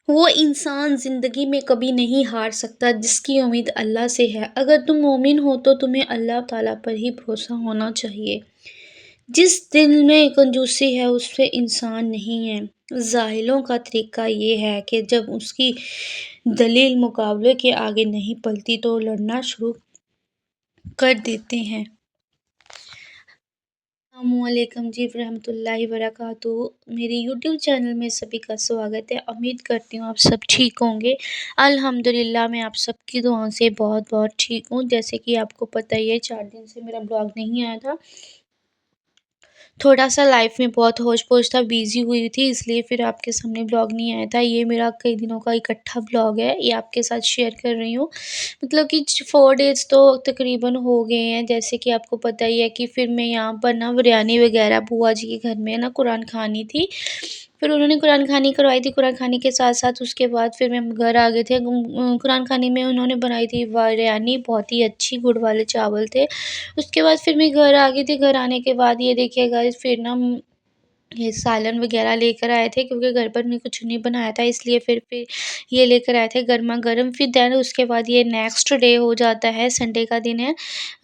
वो इंसान ज़िंदगी में कभी नहीं हार सकता जिसकी उम्मीद अल्लाह से है। अगर तुम मोमिन हो तो तुम्हें अल्लाह ताला पर ही भरोसा होना चाहिए। जिस दिल में कंजूसी है उस पे इंसान नहीं है। जाहिलों का तरीका ये है कि जब उसकी दलील मुकाबले के आगे नहीं पलती तो लड़ना शुरू कर देते हैं। अस्सलामुअलैकुम जी रहमतुल्लाहि वबरकातुहू। मेरे यूट्यूब चैनल में सभी का स्वागत है। उम्मीद करती हूँ आप सब ठीक होंगे। अल्हम्दुलिल्लाह मैं आप सबकी दुआओं से बहुत-बहुत ठीक हूँ। जैसे कि आपको पता ही है 4 दिन से मेरा ब्लॉग नहीं आया था। थोड़ा-सा लाइफ़ में बहुत होच-पोच था, बिज़ी हुई थी इसलिए फिर आपके सामने ब्लॉग नहीं आया था। ये मेरा कई दिनों का इकट्ठा ब्लॉग है, ये आपके साथ शेयर कर रही हूँ। मतलब कि 4 डेज़ तो तकरीबन हो गए हैं, जैसे कि आपको पता ही है कि फिर मैं यहाँ पर ना बिरयानी वग़ैरह बुआ जी के घर में ना कुरान ख़ानी थी। फिर उन्होंने कुरान ख़ानी करवाई थी, कुरान ख़ानी के साथ-साथ उसके बाद फिर मैं घर आ गए थे। कुरान ख़ानी में उन्होंने बनाई थी बिरयानी, बहुत ही अच्छी गुड़ वाले चावल थे। उसके बाद फिर मैं घर आ गई थी, घर आने के बाद ये देखिए गाइस फिर ना ये सालन वग़ैरह लेकर आए थे क्योंकि घर पर मैं कुछ नहीं बनाया था इसलिए फिर ये लेकर आए थे गरमा-गरम। फिर देन उसके बाद ये नेक्स्ट डे हो जाता है, संडे का दिन है।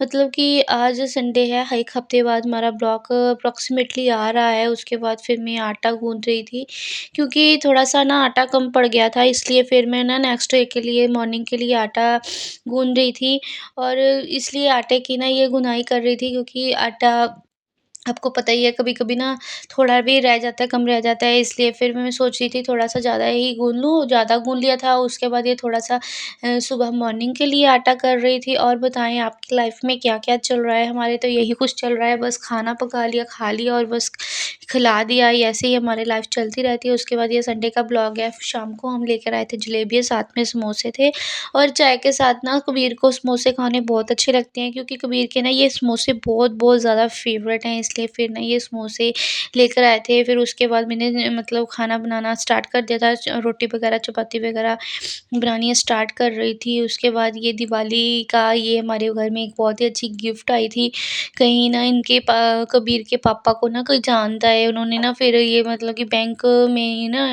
मतलब कि आज संडे है, 1 हफ़्ते बाद हमारा ब्लॉक अप्रॉक्सिमेटली आ रहा है। उसके बाद फिर मैं आटा गूँथ रही थी क्योंकि थोड़ा-सा ना आटा कम पड़ गया था इसलिए फिर मैं ना नेक्स्ट डे के लिए मॉर्निंग के लिए आटा गूँध रही थी और इसलिए आटे की ना ये गुनाई कर रही थी क्योंकि आटा आपको पता ही है कभी-कभी ना थोड़ा भी रह जाता है, कम रह जाता है इसलिए फिर मैं सोच रही थी थोड़ा-सा ज़्यादा ही गूँध लूँ, ज़्यादा गूँध लिया था उसके बाद ये थोड़ा-सा सुबह मॉर्निंग के लिए आटा कर रही थी। और बताएँ आपकी लाइफ़ में क्या-क्या चल रहा है? हमारे तो यही कुछ चल रहा है, बस खाना पका लिया, खा लिया और बस खिला दिया, ऐसे ही हमारी लाइफ़ चलती रहती है। उसके बाद ये संडे का ब्लॉग है, शाम को हम लेकर आए थे जलेबियाँ, साथ में समोसे थे और चाय के साथ ना कबीर को समोसे खाने बहुत अच्छे लगते हैं क्योंकि कबीर के ना ये समोसे बहुत-बहुत ज़्यादा फ़ेवरेट हैं इसलिए फिर ना ये समोसे लेकर आए थे। फिर उसके बाद मैंने मतलब खाना बनाना स्टार्ट कर दिया था, रोटी वगैरह, चपाती वगैरह बनानी स्टार्ट कर रही थी। उसके बाद ये दिवाली का ये हमारे घर में एक बहुत ही अच्छी गिफ्ट आई थी। कहीं ना इनके कबीर के पापा को ना कोई जानता है, उन्होंने ना फिर ये मतलब कि बैंक में ना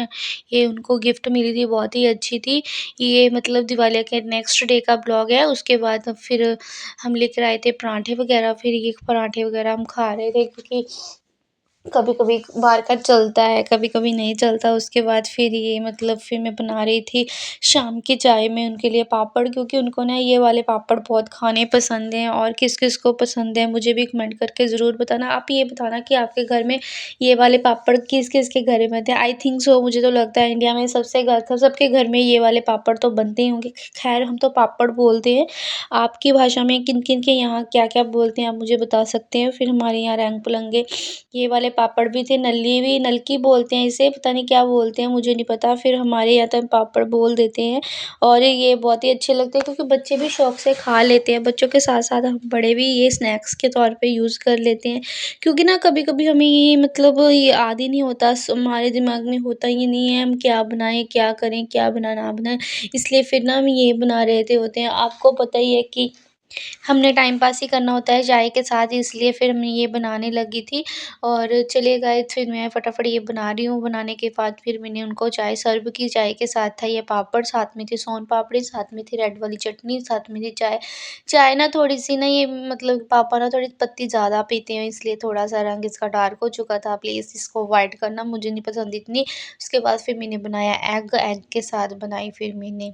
ये उनको गिफ्ट मिली थी, बहुत ही अच्छी थी। ये मतलब दिवाली के नेक्स्ट डे का ब्लॉग है। उसके बाद फिर हम लेकर आए थे पराठे वगैरह, फिर ये पराठे वगैरह हम खा रहे थे क्योंकि कभी-कभी बाहर का चलता है, कभी-कभी नहीं चलता। उसके बाद फिर ये मतलब फिर मैं बना रही थी शाम की चाय में उनके लिए पापड़ क्योंकि उनको ना ये वाले पापड़ बहुत खाने पसंद हैं और किस-किस को पसंद है मुझे भी कमेंट करके ज़रूर बताना। आप ये बताना कि आपके घर में ये वाले पापड़ किस-किस के घर में बनते हैं? आई थिंक सो मुझे तो लगता है इंडिया में सबके घर में ये वाले पापड़ तो बनते ही होंगे। ख़ैर हम तो पापड़ बोलते हैं। आपकी भाषा में किन-किन के यहाँ क्या-क्या बोलते हैं आप मुझे बता सकते हैं। फिर हमारे यहाँ रैंग-पुलंगे ये वाले पापड़ भी थे, नल्ली भी नलकी बोलते हैं इसे, पता नहीं क्या बोलते हैं मुझे नहीं पता। फिर हमारे यहाँ तो हम पापड़ बोल देते हैं और ये बहुत ही अच्छे लगते हैं क्योंकि बच्चे भी शौक से खा लेते हैं। बच्चों के साथ-साथ हम बड़े भी ये स्नैक्स के तौर पे यूज़ कर लेते हैं क्योंकि ना कभी-कभी हमें ये मतलब ये याद ही नहीं होता, हमारे दिमाग में होता ही नहीं है हम क्या बनाएँ, क्या करें, क्या ना बनाएँ, इसलिए फिर ना हम ये बना रहे होते हैं। आपको पता ही है कि हमने टाइम पास ही करना होता है चाय के साथ, इसलिए फिर मैं ये बनाने लगी थी और चलिए गाइस फिर मैं फटाफट ये बना रही हूँ। बनाने के बाद फिर मैंने उनको चाय सर्व की, चाय के साथ था ये पापड़, साथ में थी सोन पापड़ी, साथ में थी रेड वाली चटनी, साथ में थी चाय। चाय ना थोड़ी-सी ना ये मतलब पापा ना थोड़ी पत्ती ज़्यादा पीते हैं इसलिए थोड़ा-सा रंग इसका डार्क हो चुका था। प्लीज़ इसको अवॉइड करना, मुझे नहीं पसंद इतनी। उसके बाद फिर मैंने बनाया एग, एग के साथ बनाई फिर मैंने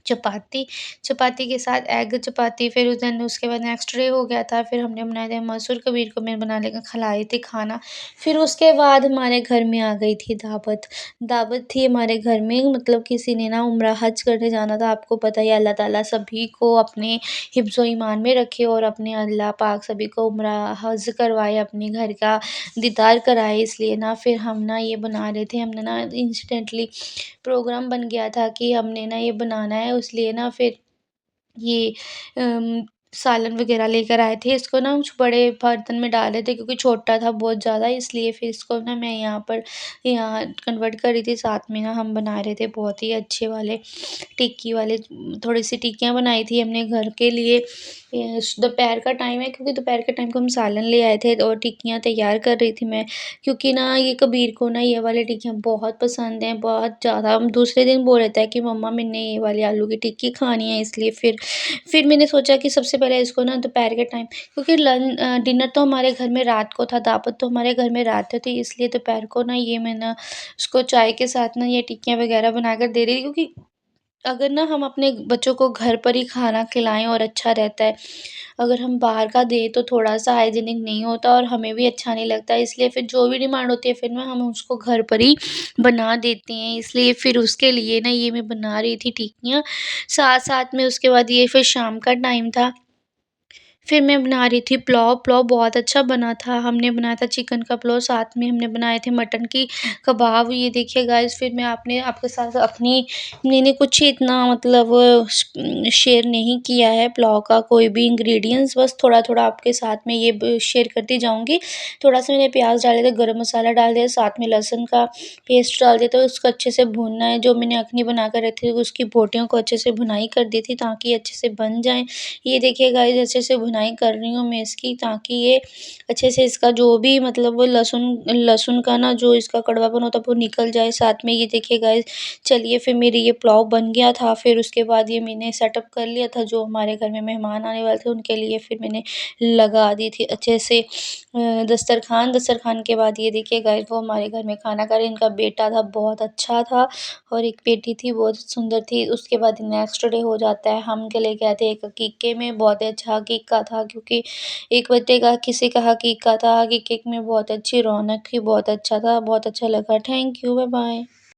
चपाती, चपाती के साथ एग चपाती, फिर उस दिन उसके बाद नेक्स्ट डे हो गया था, फिर हमने बनाए थे मसूर, कबीर को मैं बना लेकर खिलाई थी खाना। फिर उसके बाद हमारे घर में आ गई थी दावत। दावत थी हमारे घर में, मतलब किसी ने ना उम्रा हज करने जाना था। आपको पता ही है अल्लाह ताला सभी को अपने हिफ्ज़-ओ ईमान में रखे और अपने अल्लाह पाक सभी को उम्रा हज करवाए, अपने घर का दीदार कराए, इसलिए ना फिर हम ना ये बना रहे थे। हमने ना इंस्टेंटली प्रोग्राम बन गया था कि हमने ना ये बनाना है, इसलिए ना फिर ये सालन वग़ैरह लेकर आए थे। इसको ना कुछ बड़े बर्तन में डाल रहे थे क्योंकि छोटा था बहुत ज़्यादा, इसलिए फिर इसको ना मैं यहाँ कन्वर्ट कर रही थी। साथ में ना हम बना रहे थे बहुत ही अच्छे वाले टिक्की वाले, थोड़ी-सी टिक्कियाँ बनाई थी हमने घर के लिए। दोपहर का टाइम है, क्योंकि दोपहर के टाइम को हम सालन ले आए थे और टिक्कियाँ तैयार कर रही थी मैं, क्योंकि ना ये कबीर को ना ये वाली टिक्कियाँ बहुत पसंद हैं, बहुत ज़्यादा। हम दूसरे दिन बोल रहा था कि मम्मा मैंने ये वाली आलू की टिक्की खानी है, इसलिए फिर मैंने सोचा कि सबसे पहले इसको ना दोपहर के टाइम, क्योंकि डिनर तो हमारे घर में रात को था, दावत तो हमारे घर में रात को थी, इसलिए दोपहर को ना ये मैं ना उसको चाय के साथ ना ये टिक्कियाँ वगैरह बनाकर दे रही थी, क्योंकि अगर ना हम अपने बच्चों को घर पर ही खाना खिलाएँ और अच्छा रहता है। अगर हम बाहर का दें तो थोड़ा-सा हाइजीनिक नहीं होता और हमें भी अच्छा नहीं लगता, इसलिए फिर जो भी डिमांड होती है फिर ना हम उसको घर पर ही बना देते हैं। इसलिए फिर उसके लिए ना ये मैं बना रही थी टिक्कियाँ। साथ-साथ में उसके बाद ये फिर शाम का टाइम था। फिर मैं बना रही थी पुलाव, पुलाव बहुत अच्छा बना था। हमने बनाया था चिकन का पुलाव, साथ में हमने बनाए थे मटन की कबाब। ये देखिए गाइस, फिर मैं आपने आपके साथ अपनी मैंने कुछ इतना मतलब शेयर नहीं किया है पुलाव का कोई भी इंग्रीडिएंट्स, बस थोड़ा-थोड़ा आपके साथ में ये शेयर करती जाऊँगी। थोड़ा-सा मैंने प्याज़ डाले थे, गरम मसाला डाल दिया, साथ में लहसुन का पेस्ट डाल दिया, तो उसको अच्छे से भूनना है। जो मैंने अखनी बना कर रखी थी, उसकी बोटियों को अच्छे से भुनाई कर दी थी ताकि अच्छे से बन जाएँ। ये देखिए गाइस, अच्छे से भुनाई कर रही हूँ मैं इसकी, ताकि ये अच्छे से इसका जो भी मतलब वो लहसुन लहसुन का ना जो इसका कड़वापन होता है वो निकल जाए। साथ में ये देखिए गाइस, चलिए फिर मेरी ये पुलाव बन गया था। फिर उसके बाद ये मैंने सेटअप कर लिया था, जो हमारे घर में मेहमान आने वाले थे उनके लिए फिर मैंने लगा दी थी अच्छे से दस्तरखान के बाद ये देखिए गाइस, वो हमारे घर में खाना खा रहे, इनका बेटा था बहुत अच्छा था और एक बेटी थी बहुत सुंदर थी। उसके बाद नेक्स्ट डे हो जाता है, हम के लेके आए थे एक हकीके में, बहुत ही अच्छा हकीका था, क्योंकि एक बच्चे का किसी का हकीका था। हकीके में बहुत अच्छी रौनक थी, बहुत अच्छा था, बहुत अच्छा लगा। Thank you, bye bye.